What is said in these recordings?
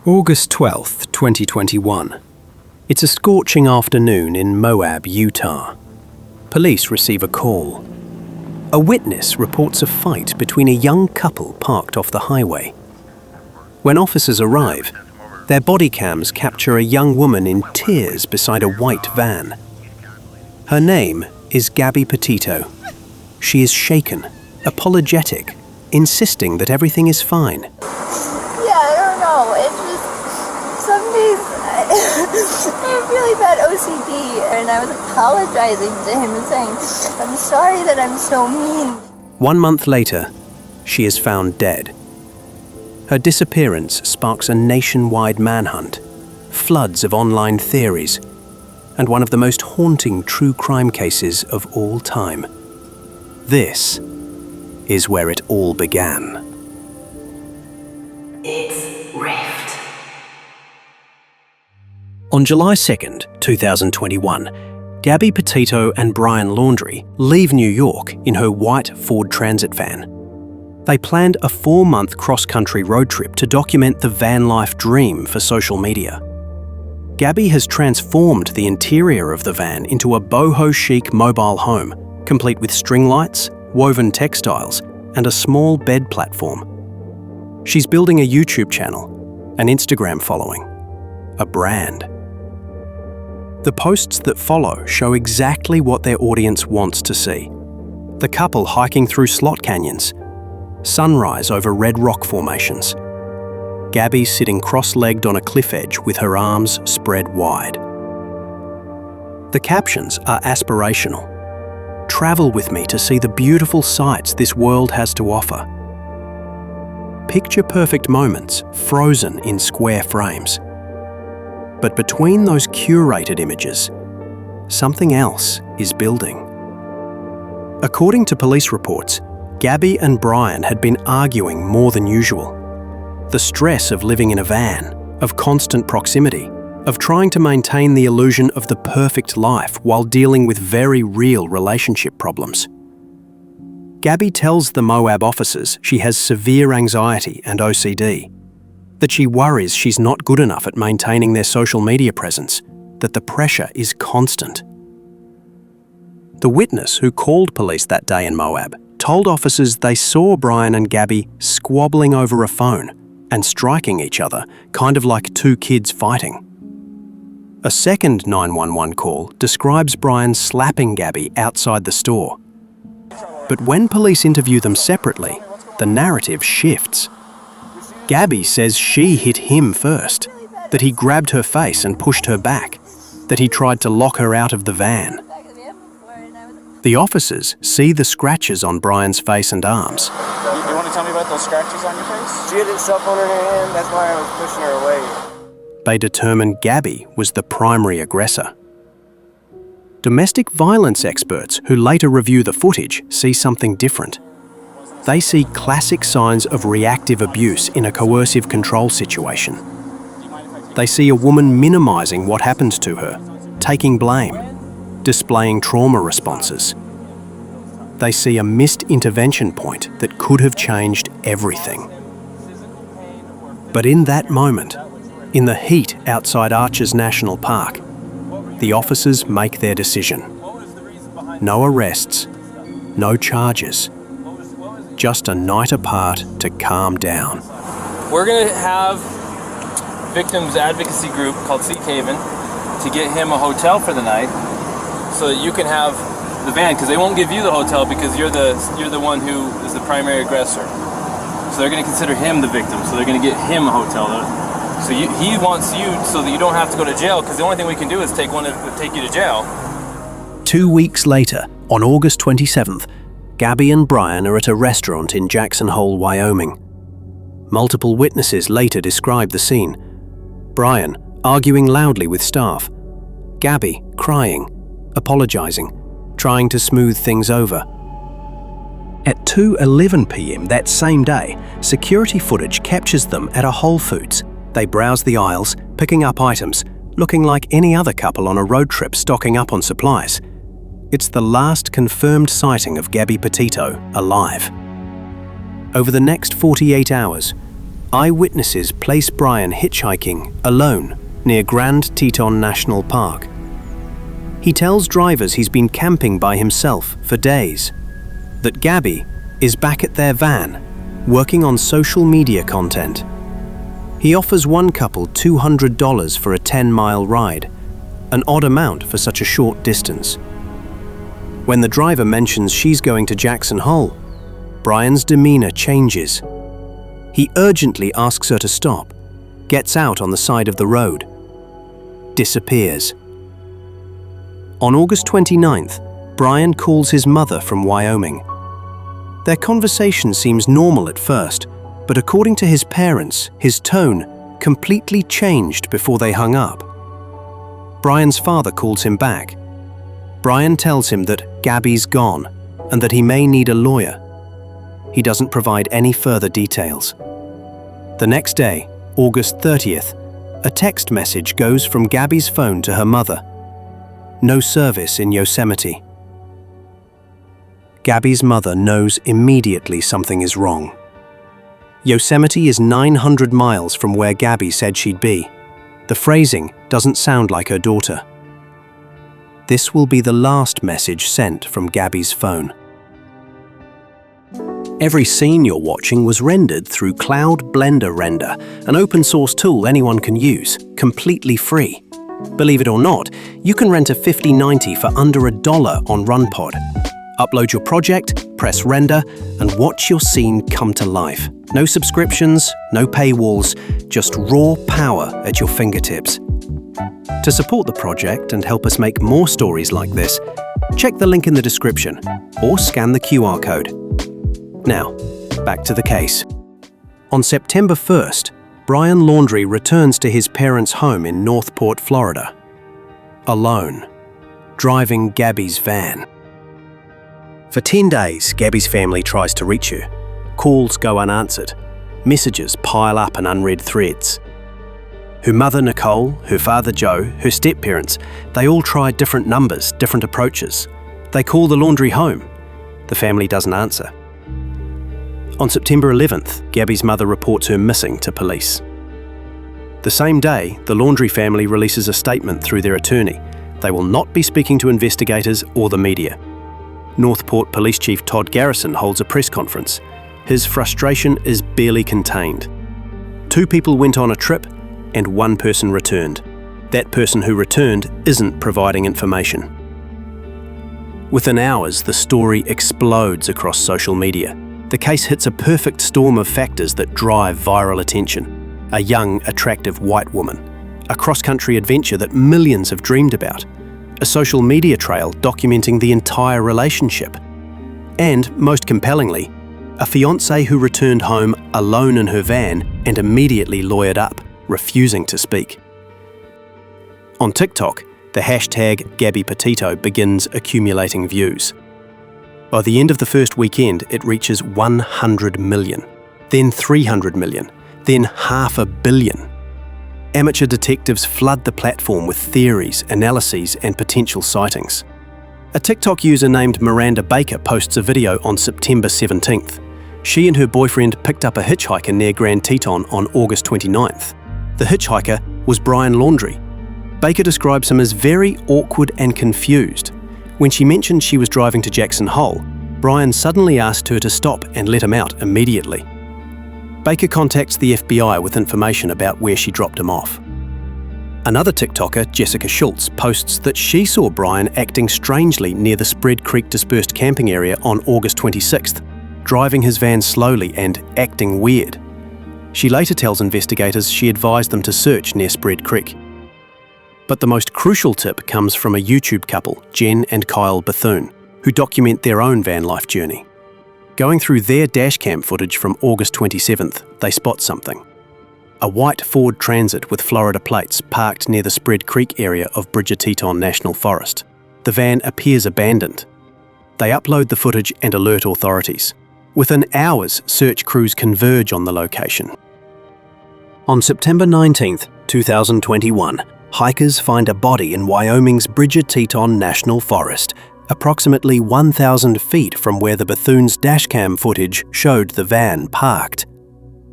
August 12th, 2021. It's a scorching afternoon in Moab, Utah. Police receive a call. A witness reports a fight between a young couple parked off the highway. When officers arrive, their body cams capture a young woman in tears beside a white van. Her name is Gabby Petito. She is shaken, apologetic, insisting that everything is fine. I don't know. It's just some days I have really bad OCD, and I was apologizing to him and saying, I'm sorry that I'm so mean. 1 month later, she is found dead. Her disappearance sparks a nationwide manhunt, floods of online theories, and one of the most haunting true crime cases of all time. This is where it all began. It's Rift. On July 2nd, 2021, Gabby Petito and Brian Laundrie leave New York in her white Ford Transit van. They planned a 4-month cross-country road trip to document the van life dream for social media. Gabby has transformed the interior of the van into a boho chic mobile home, complete with string lights, woven textiles, and a small bed platform. She's building a YouTube channel, an Instagram following, a brand. The posts that follow show exactly what their audience wants to see. The couple hiking through slot canyons, sunrise over red rock formations, Gabby sitting cross-legged on a cliff edge with her arms spread wide. The captions are aspirational. Travel with me to see the beautiful sights this world has to offer. Picture-perfect moments frozen in square frames. But between those curated images, something else is building. According to police reports, Gabby and Brian had been arguing more than usual. The stress of living in a van, of constant proximity, of trying to maintain the illusion of the perfect life while dealing with very real relationship problems. Gabby tells the Moab officers she has severe anxiety and OCD, that she worries she's not good enough at maintaining their social media presence, that the pressure is constant. The witness who called police that day in Moab told officers they saw Brian and Gabby squabbling over a phone and striking each other, kind of like two kids fighting. A second 911 call describes Brian slapping Gabby outside the store. But when police interview them separately, the narrative shifts. Gabby says she hit him first, that he grabbed her face and pushed her back, that he tried to lock her out of the van. The officers see the scratches on Brian's face and arms. You want to tell me about those scratches on your face? She had a cell phone in her hand, that's why I was pushing her away. They determine Gabby was the primary aggressor. Domestic violence experts who later review the footage see something different. They see classic signs of reactive abuse in a coercive control situation. They see a woman minimizing what happens to her, taking blame, displaying trauma responses. They see a missed intervention point that could have changed everything. But in that moment, in the heat outside Arches National Park, the officers make their decision. No arrests, no charges, just a night apart to calm down. We're going to have victims advocacy group called Seek Haven to get him a hotel for the night so that you can have the van, because they won't give you the hotel because you're the one who is the primary aggressor. So they're going to consider him the victim, so they're going to get him a hotel. So he wants you so that you don't have to go to jail, because the only thing we can do is take you to jail. 2 weeks later, on August 27th, Gabby and Brian are at a restaurant in Jackson Hole, Wyoming. Multiple witnesses later describe the scene. Brian arguing loudly with staff. Gabby crying, apologizing, trying to smooth things over. At 2:11 p.m. that same day, security footage captures them at a Whole Foods. They browse the aisles, picking up items, looking like any other couple on a road trip stocking up on supplies. It's the last confirmed sighting of Gabby Petito alive. Over the next 48 hours, eyewitnesses place Brian hitchhiking alone near Grand Teton National Park. He tells drivers he's been camping by himself for days, that Gabby is back at their van, working on social media content. He offers one couple $200 for a 10-mile ride, an odd amount for such a short distance. When the driver mentions she's going to Jackson Hole, Brian's demeanor changes. He urgently asks her to stop, gets out on the side of the road, disappears. On August 29th, Brian calls his mother from Wyoming. Their conversation seems normal at first, but according to his parents, his tone completely changed before they hung up. Brian's father calls him back. Brian tells him that Gabby's gone and that he may need a lawyer. He doesn't provide any further details. The next day, August 30th, a text message goes from Gabby's phone to her mother. No service in Yosemite. Gabby's mother knows immediately something is wrong. Yosemite is 900 miles from where Gabby said she'd be. The phrasing doesn't sound like her daughter. This will be the last message sent from Gabby's phone. Every scene you're watching was rendered through Cloud Blender Render, an open source tool anyone can use, completely free. Believe it or not, you can rent a 5090 for under $1 on RunPod. Upload your project, press render, and watch your scene come to life. No subscriptions, no paywalls, just raw power at your fingertips. To support the project and help us make more stories like this, check the link in the description or scan the QR code. Now, back to the case. On September 1st, Brian Laundrie returns to his parents' home in Northport, Florida. Alone, driving Gabby's van. For 10 days, Gabby's family tries to reach her. Calls go unanswered. Messages pile up in unread threads. Her mother, Nicole, her father, Joe, her step-parents, they all try different numbers, different approaches. They call the Laundrie home. The family doesn't answer. On September 11th, Gabby's mother reports her missing to police. The same day, the Laundrie family releases a statement through their attorney. They will not be speaking to investigators or the media. Northport Police Chief Todd Garrison holds a press conference. His frustration is barely contained. 2 people went on a trip and 1 person returned. That person who returned isn't providing information. Within hours, the story explodes across social media. The case hits a perfect storm of factors that drive viral attention. A young, attractive white woman. A cross-country adventure that millions have dreamed about. A social media trail documenting the entire relationship. And, most compellingly, a fiancé who returned home alone in her van and immediately lawyered up, refusing to speak. On TikTok, the hashtag Gabby Petito begins accumulating views. By the end of the first weekend, it reaches 100 million, then 300 million, then 500 million. Amateur detectives flood the platform with theories, analyses, and potential sightings. A TikTok user named Miranda Baker posts a video on September 17th. She and her boyfriend picked up a hitchhiker near Grand Teton on August 29th. The hitchhiker was Brian Laundrie. Baker describes him as very awkward and confused. When she mentioned she was driving to Jackson Hole, Brian suddenly asked her to stop and let him out immediately. Baker contacts the FBI with information about where she dropped him off. Another TikToker, Jessica Schultz, posts that she saw Brian acting strangely near the Spread Creek dispersed camping area on August 26th, driving his van slowly and acting weird. She later tells investigators she advised them to search near Spread Creek. But the most crucial tip comes from a YouTube couple, Jen and Kyle Bethune, who document their own van life journey. Going through their dashcam footage from August 27th, they spot something. A white Ford Transit with Florida plates parked near the Spread Creek area of Teton National Forest. The van appears abandoned. They upload the footage and alert authorities. Within hours, search crews converge on the location. On September 19th, 2021, hikers find a body in Wyoming's Teton National Forest, approximately 1,000 feet from where the Bethune's dashcam footage showed the van parked.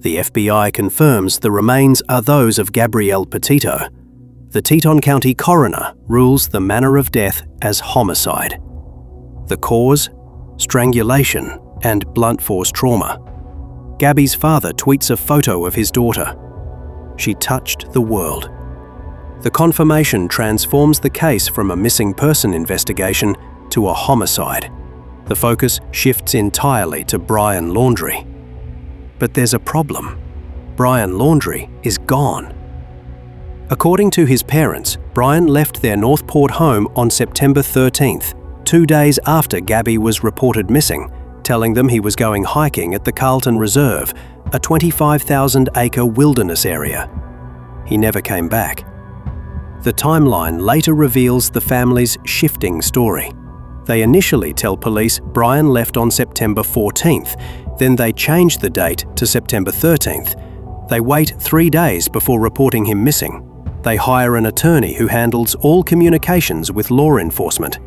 The FBI confirms the remains are those of Gabby Petito. The Teton County coroner rules the manner of death as homicide. The cause? Strangulation and blunt force trauma. Gabby's father tweets a photo of his daughter. She touched the world. The confirmation transforms the case from a missing person investigation to a homicide. The focus shifts entirely to Brian Laundrie. But there's a problem. Brian Laundrie is gone. According to his parents, Brian left their Northport home on September 13th, 2 days after Gabby was reported missing, telling them he was going hiking at the Carlton Reserve, a 25,000-acre wilderness area. He never came back. The timeline later reveals the family's shifting story. They initially tell police Brian left on September 14th, then they change the date to September 13th. They wait 3 days before reporting him missing. They hire an attorney who handles all communications with law enforcement.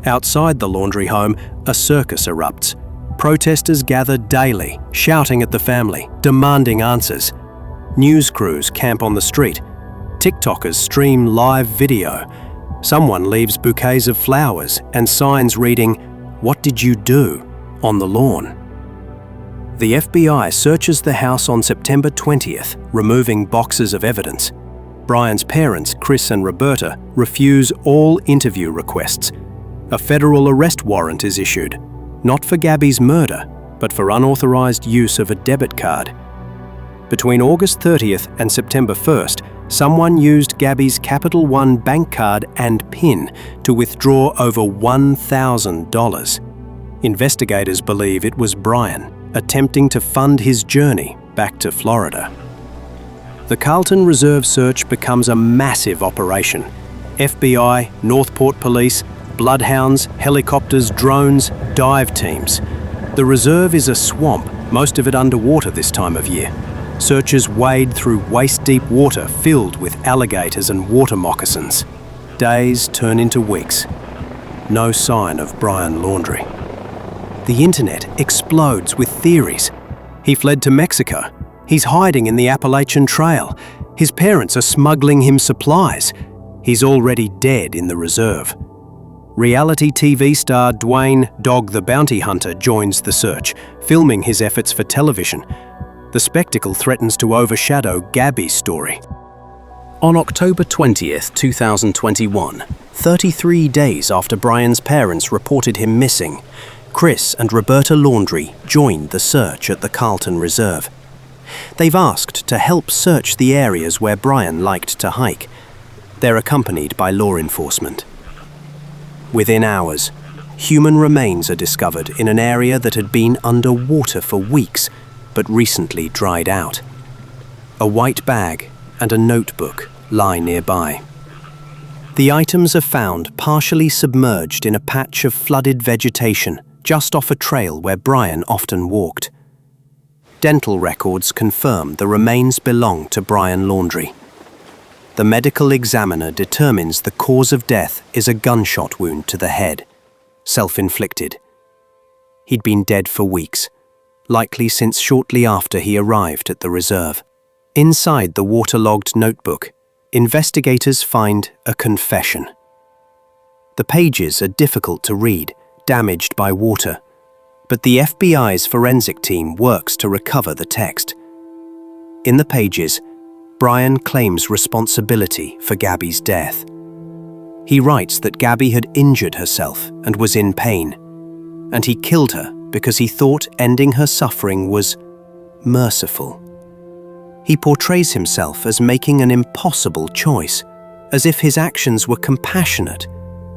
Outside the Laundrie home, a circus erupts. Protesters gather daily, shouting at the family, demanding answers. News crews camp on the street. TikTokers stream live video. Someone leaves bouquets of flowers and signs reading, "What did you do?" on the lawn. The FBI searches the house on September 20th, removing boxes of evidence. Brian's parents, Chris and Roberta, refuse all interview requests. A federal arrest warrant is issued, not for Gabby's murder, but for unauthorized use of a debit card. Between August 30th and September 1st, someone used Gabby's Capital One bank card and PIN to withdraw over $1,000. Investigators believe it was Brian, attempting to fund his journey back to Florida. The Carlton Reserve search becomes a massive operation. FBI, Northport Police, bloodhounds, helicopters, drones, dive teams. The reserve is a swamp, most of it underwater this time of year. Searchers wade through waist-deep water filled with alligators and water moccasins. Days turn into weeks. No sign of Brian Laundrie. The internet explodes with theories. He fled to Mexico. He's hiding in the Appalachian Trail. His parents are smuggling him supplies. He's already dead in the reserve. Reality TV star Dwayne "Dog the Bounty Hunter" joins the search, filming his efforts for television. The spectacle threatens to overshadow Gabby's story. On October 20th, 2021, 33 days after Brian's parents reported him missing, Chris and Roberta Laundrie joined the search at the Carlton Reserve. They've asked to help search the areas where Brian liked to hike. They're accompanied by law enforcement. Within hours, human remains are discovered in an area that had been underwater for weeks, but recently dried out. A white bag and a notebook lie nearby. The items are found partially submerged in a patch of flooded vegetation just off a trail where Brian often walked. Dental records confirm the remains belong to Brian Laundrie. The medical examiner determines the cause of death is a gunshot wound to the head, self-inflicted. He'd been dead for weeks, likely since shortly after he arrived at the reserve. Inside the waterlogged notebook, investigators find a confession. The pages are difficult to read, damaged by water, but the FBI's forensic team works to recover the text. In the pages, Brian claims responsibility for Gabby's death. He writes that Gabby had injured herself and was in pain, and he killed her because he thought ending her suffering was merciful. He portrays himself as making an impossible choice, as if his actions were compassionate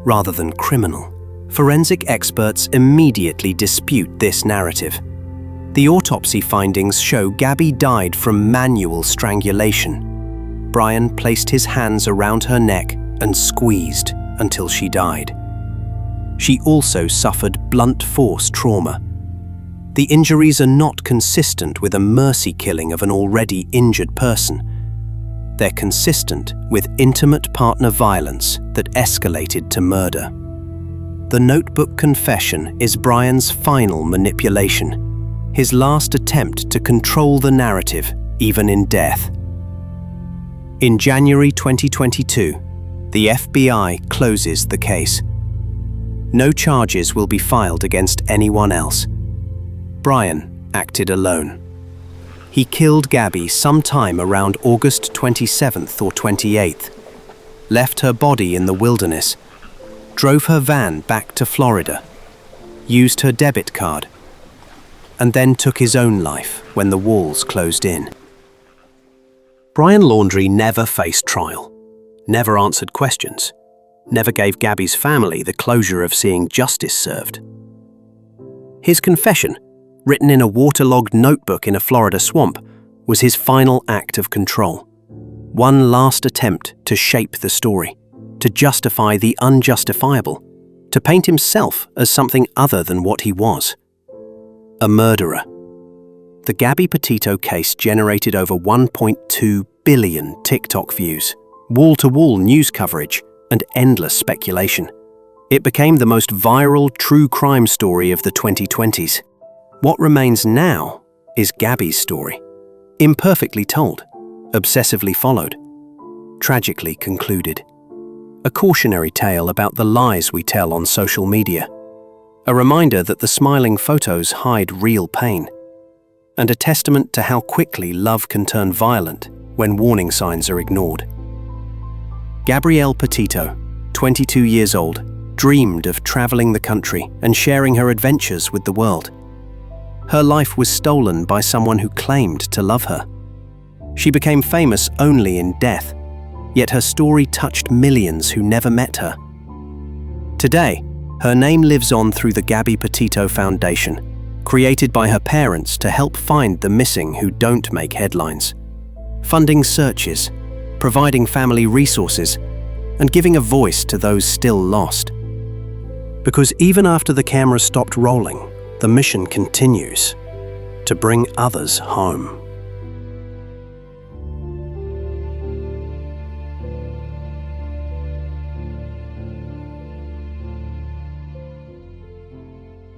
rather than criminal. Forensic experts immediately dispute this narrative. The autopsy findings show Gabby died from manual strangulation. Brian placed his hands around her neck and squeezed until she died. She also suffered blunt force trauma. The injuries are not consistent with a mercy killing of an already injured person. They're consistent with intimate partner violence that escalated to murder. The notebook confession is Brian's final manipulation. his last attempt to control the narrative, even in death. In January 2022, the FBI closes the case. No charges will be filed against anyone else. Brian acted alone. He killed Gabby sometime around August 27th or 28th, left her body in the wilderness, drove her van back to Florida, used her debit card, and then took his own life when the walls closed in. Brian Laundrie never faced trial, never answered questions, never gave Gabby's family the closure of seeing justice served. His confession, written in a waterlogged notebook in a Florida swamp, was his final act of control. One last attempt to shape the story, to justify the unjustifiable, to paint himself as something other than what he was. A murderer. The Gabby Petito case generated over 1.2 billion TikTok views, wall-to-wall news coverage, and endless speculation. It became the most viral true crime story of the 2020s. What remains now is Gabby's story. Imperfectly told, obsessively followed, tragically concluded. A cautionary tale about the lies we tell on social media. A reminder that the smiling photos hide real pain. And a testament to how quickly love can turn violent when warning signs are ignored. Gabrielle Petito, 22 years old, dreamed of traveling the country and sharing her adventures with the world. Her life was stolen by someone who claimed to love her. She became famous only in death, yet her story touched millions who never met her. Today, her name lives on through the Gabby Petito Foundation, created by her parents to help find the missing who don't make headlines, funding searches, providing family resources, and giving a voice to those still lost. Because even after the camera stopped rolling, the mission continues to bring others home.